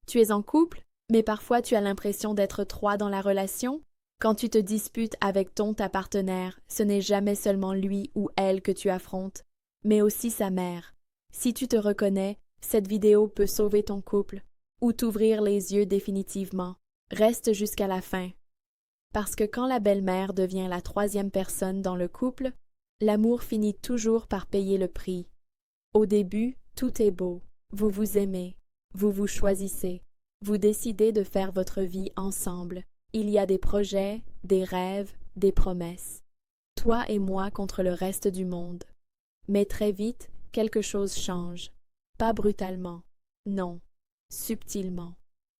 Tu es en couple, mais parfois tu as l'impression d'être trois dans la relation. Quand tu te disputes avec ta partenaire, ce n'est jamais seulement lui ou elle que tu affrontes, mais aussi sa mère. Si tu te reconnais, cette vidéo peut sauver ton couple ou t'ouvrir les yeux définitivement. Reste jusqu'à la fin. Parce que quand la belle-mère devient la troisième personne dans le couple, l'amour finit toujours par payer le prix. Au début, tout est beau. Vous vous aimez, vous vous choisissez, vous décidez de faire votre vie ensemble. Il y a des projets, des rêves, des promesses. Toi et moi contre le reste du monde. Mais très vite, quelque chose change. Pas brutalement. Non. Subtilement.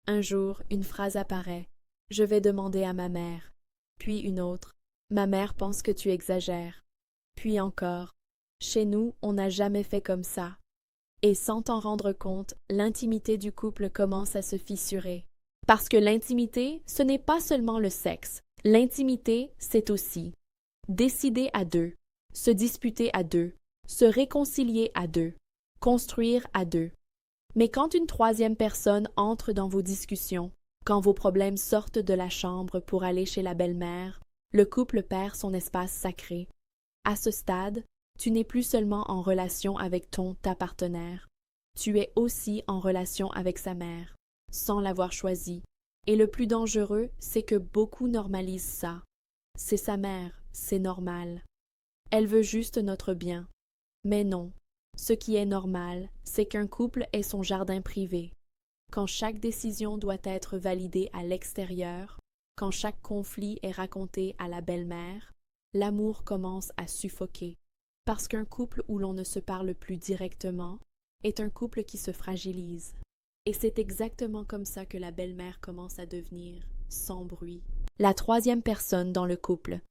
Un jour, une phrase apparaît. Je vais demander à ma mère. Puis une autre. Ma mère pense que tu exagères. Puis encore. Chez nous, on n'a jamais fait comme ça. Et sans t'en rendre compte, l'intimité du couple commence à se fissurer. Parce que l'intimité, ce n'est pas seulement le sexe. L'intimité, c'est aussi décider à deux, se disputer à deux, se réconcilier à deux, construire à deux. Mais quand une troisième personne entre dans vos discussions, quand vos problèmes sortent de la chambre pour aller chez la belle-mère, le couple perd son espace sacré. À ce stade, tu n'es plus seulement en relation avec ta partenaire, tu es aussi en relation avec sa mère, sans l'avoir choisi. Et le plus dangereux, c'est que beaucoup normalisent ça. C'est sa mère, c'est normal. Elle veut juste notre bien. Mais non, ce qui est normal, c'est qu'un couple ait son jardin privé. Quand chaque décision doit être validée à l'extérieur, quand chaque conflit est raconté à la belle-mère, l'amour commence à suffoquer. Parce qu'un couple où l'on ne se parle plus directement est un couple qui se fragilise. Et c'est exactement comme ça que la belle-mère commence à devenir sans bruit. La troisième personne dans le couple.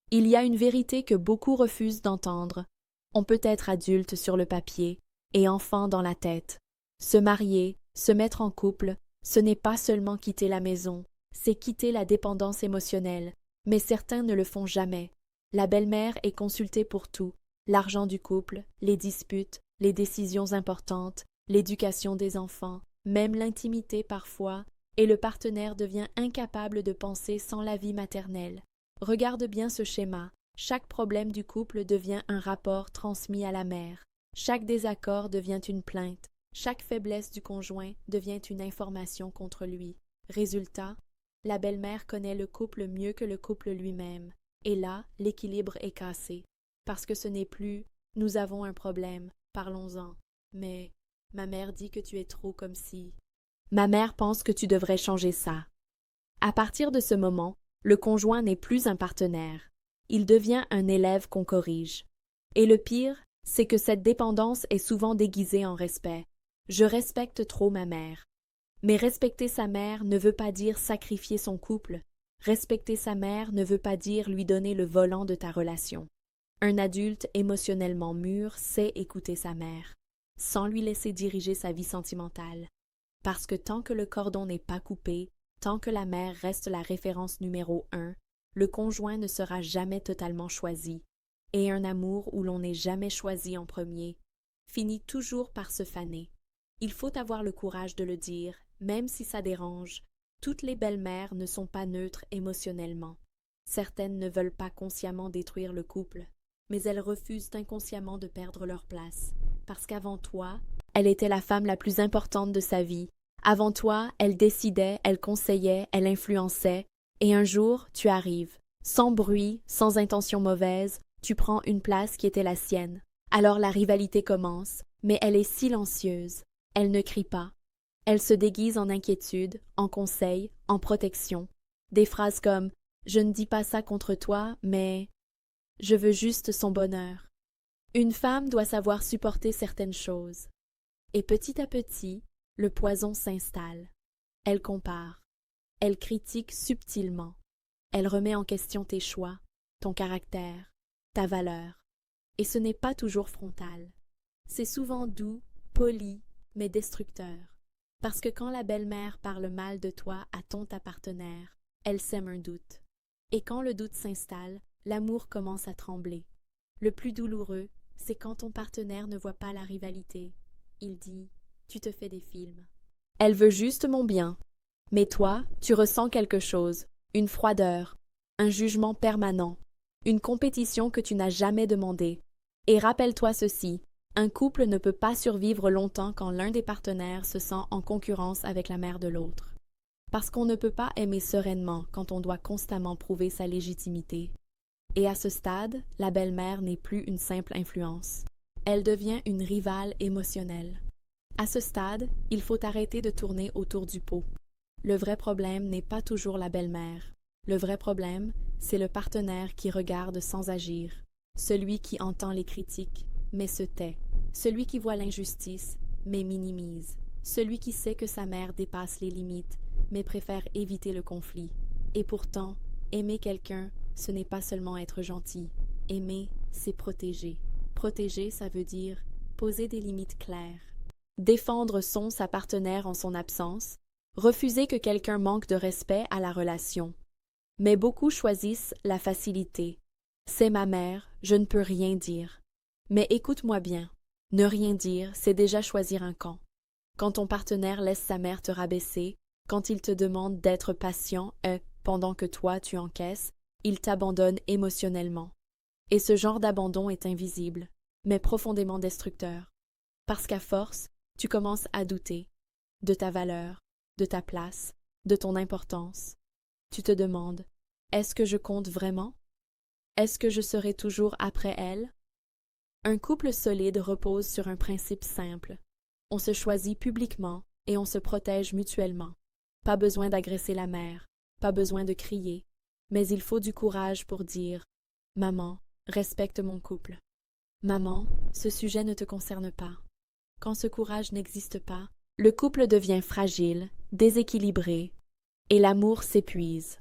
Il y a une vérité que beaucoup refusent d'entendre. On peut être adulte sur le papier et enfant dans la tête. Se marier, se mettre en couple, ce n'est pas seulement quitter la maison, c'est quitter la dépendance émotionnelle. Mais certains ne le font jamais. La belle-mère est consultée pour tout. L'argent du couple, les disputes, les décisions importantes, l'éducation des enfants, même l'intimité parfois, et le partenaire devient incapable de penser sans l'avis maternel. Regarde bien ce schéma. Chaque problème du couple devient un rapport transmis à la mère. Chaque désaccord devient une plainte. Chaque faiblesse du conjoint devient une information contre lui. Résultat, la belle-mère connaît le couple mieux que le couple lui-même. Et là, l'équilibre est cassé. Parce que ce n'est plus « nous avons un problème, parlons-en », mais « ma mère dit que tu es trop comme si… » Ma mère pense que tu devrais changer ça. À partir de ce moment, le conjoint n'est plus un partenaire. Il devient un élève qu'on corrige. Et le pire, c'est que cette dépendance est souvent déguisée en respect. Je respecte trop ma mère. Mais respecter sa mère ne veut pas dire sacrifier son couple. Respecter sa mère ne veut pas dire lui donner le volant de ta relation. Un adulte émotionnellement mûr sait écouter sa mère, sans lui laisser diriger sa vie sentimentale. Parce que tant que le cordon n'est pas coupé, tant que la mère reste la référence numéro 1, le conjoint ne sera jamais totalement choisi. Et un amour où l'on n'est jamais choisi en premier finit toujours par se faner. Il faut avoir le courage de le dire, même si ça dérange. Toutes les belles-mères ne sont pas neutres émotionnellement. Certaines ne veulent pas consciemment détruire le couple, mais elles refusent inconsciemment de perdre leur place. Parce qu'avant toi, elle était la femme la plus importante de sa vie. Avant toi, elle décidait, elle conseillait, elle influençait. Et un jour, tu arrives. Sans bruit, sans intention mauvaise, tu prends une place qui était la sienne. Alors la rivalité commence, mais elle est silencieuse. Elle ne crie pas. Elle se déguise en inquiétude, en conseil, en protection. Des phrases comme « Je ne dis pas ça contre toi, mais… » Je veux juste son bonheur. Une femme doit savoir supporter certaines choses. Et petit à petit, le poison s'installe. Elle compare. Elle critique subtilement. Elle remet en question tes choix, ton caractère, ta valeur. Et ce n'est pas toujours frontal. C'est souvent doux, poli, mais destructeur. Parce que quand la belle-mère parle mal de toi à ta partenaire, elle sème un doute. Et quand le doute s'installe, l'amour commence à trembler. Le plus douloureux, c'est quand ton partenaire ne voit pas la rivalité. Il dit « tu te fais des films ». Elle veut juste mon bien. Mais toi, tu ressens quelque chose, une froideur, un jugement permanent, une compétition que tu n'as jamais demandée. Et rappelle-toi ceci, un couple ne peut pas survivre longtemps quand l'un des partenaires se sent en concurrence avec la mère de l'autre. Parce qu'on ne peut pas aimer sereinement quand on doit constamment prouver sa légitimité. Et à ce stade, la belle-mère n'est plus une simple influence. Elle devient une rivale émotionnelle. À ce stade, il faut arrêter de tourner autour du pot. Le vrai problème n'est pas toujours la belle-mère. Le vrai problème, c'est le partenaire qui regarde sans agir, celui qui entend les critiques, mais se tait, celui qui voit l'injustice, mais minimise, celui qui sait que sa mère dépasse les limites, mais préfère éviter le conflit. Et pourtant, aimer quelqu'un, ce n'est pas seulement être gentil. Aimer, c'est protéger. Protéger, ça veut dire poser des limites claires. Défendre sa partenaire en son absence, refuser que quelqu'un manque de respect à la relation. Mais beaucoup choisissent la facilité. C'est ma mère, je ne peux rien dire. Mais écoute-moi bien, ne rien dire, c'est déjà choisir un camp. Quand ton partenaire laisse sa mère te rabaisser, quand il te demande d'être patient pendant que toi tu encaisses, il t'abandonne émotionnellement. Et ce genre d'abandon est invisible, mais profondément destructeur. Parce qu'à force, tu commences à douter de ta valeur, de ta place, de ton importance. Tu te demandes, est-ce que je compte vraiment? Est-ce que je serai toujours après elle? Un couple solide repose sur un principe simple. On se choisit publiquement et on se protège mutuellement. Pas besoin d'agresser la mère, pas besoin de crier, mais il faut du courage pour dire « Maman, respecte mon couple. Maman, ce sujet ne te concerne pas. » Quand ce courage n'existe pas, le couple devient fragile, déséquilibré, et l'amour s'épuise.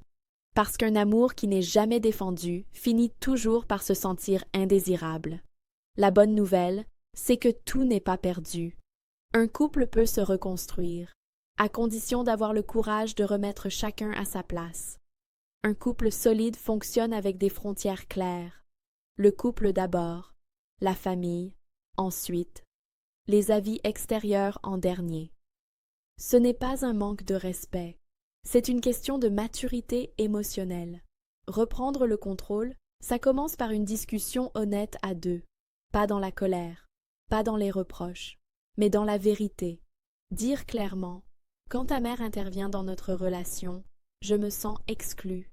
Parce qu'un amour qui n'est jamais défendu finit toujours par se sentir indésirable. La bonne nouvelle, c'est que tout n'est pas perdu. Un couple peut se reconstruire, à condition d'avoir le courage de remettre chacun à sa place. Un couple solide fonctionne avec des frontières claires. Le couple d'abord, la famille, ensuite, les avis extérieurs en dernier. Ce n'est pas un manque de respect, c'est une question de maturité émotionnelle. Reprendre le contrôle, ça commence par une discussion honnête à deux, pas dans la colère, pas dans les reproches, mais dans la vérité. Dire clairement, quand ta mère intervient dans notre relation, je me sens exclue.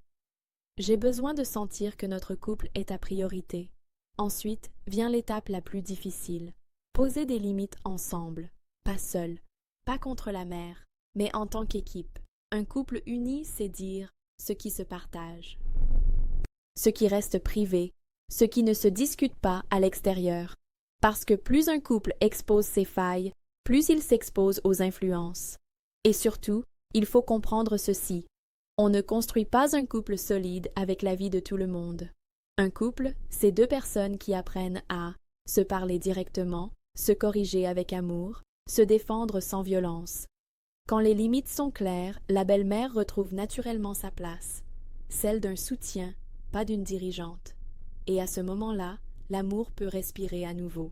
J'ai besoin de sentir que notre couple est ta priorité. Ensuite vient l'étape la plus difficile. Poser des limites ensemble, pas seul, pas contre la mère, mais en tant qu'équipe. Un couple uni, c'est dire ce qui se partage, ce qui reste privé, ce qui ne se discute pas à l'extérieur. Parce que plus un couple expose ses failles, plus il s'expose aux influences. Et surtout, il faut comprendre ceci. On ne construit pas un couple solide avec l'avis de tout le monde. Un couple, c'est deux personnes qui apprennent à se parler directement, se corriger avec amour, se défendre sans violence. Quand les limites sont claires, la belle-mère retrouve naturellement sa place, celle d'un soutien, pas d'une dirigeante. Et à ce moment-là, l'amour peut respirer à nouveau.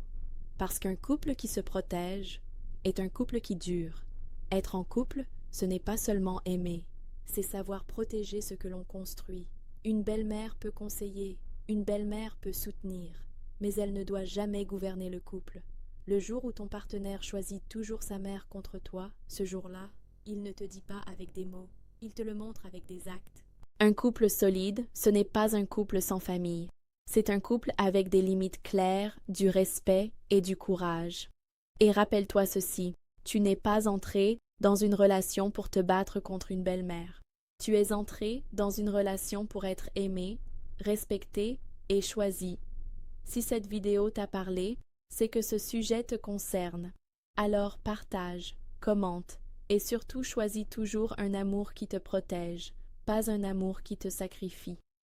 Parce qu'un couple qui se protège est un couple qui dure. Être en couple, ce n'est pas seulement aimer, c'est savoir protéger ce que l'on construit. Une belle-mère peut conseiller, une belle-mère peut soutenir, mais elle ne doit jamais gouverner le couple. Le jour où ton partenaire choisit toujours sa mère contre toi, ce jour-là, il ne te dit pas avec des mots, il te le montre avec des actes. Un couple solide, ce n'est pas un couple sans famille. C'est un couple avec des limites claires, du respect et du courage. Et rappelle-toi ceci, tu n'es pas entré dans une relation pour te battre contre une belle-mère. Tu es entré dans une relation pour être aimé, respecté et choisi. Si cette vidéo t'a parlé, c'est que ce sujet te concerne. Alors partage, commente et surtout choisis toujours un amour qui te protège, pas un amour qui te sacrifie.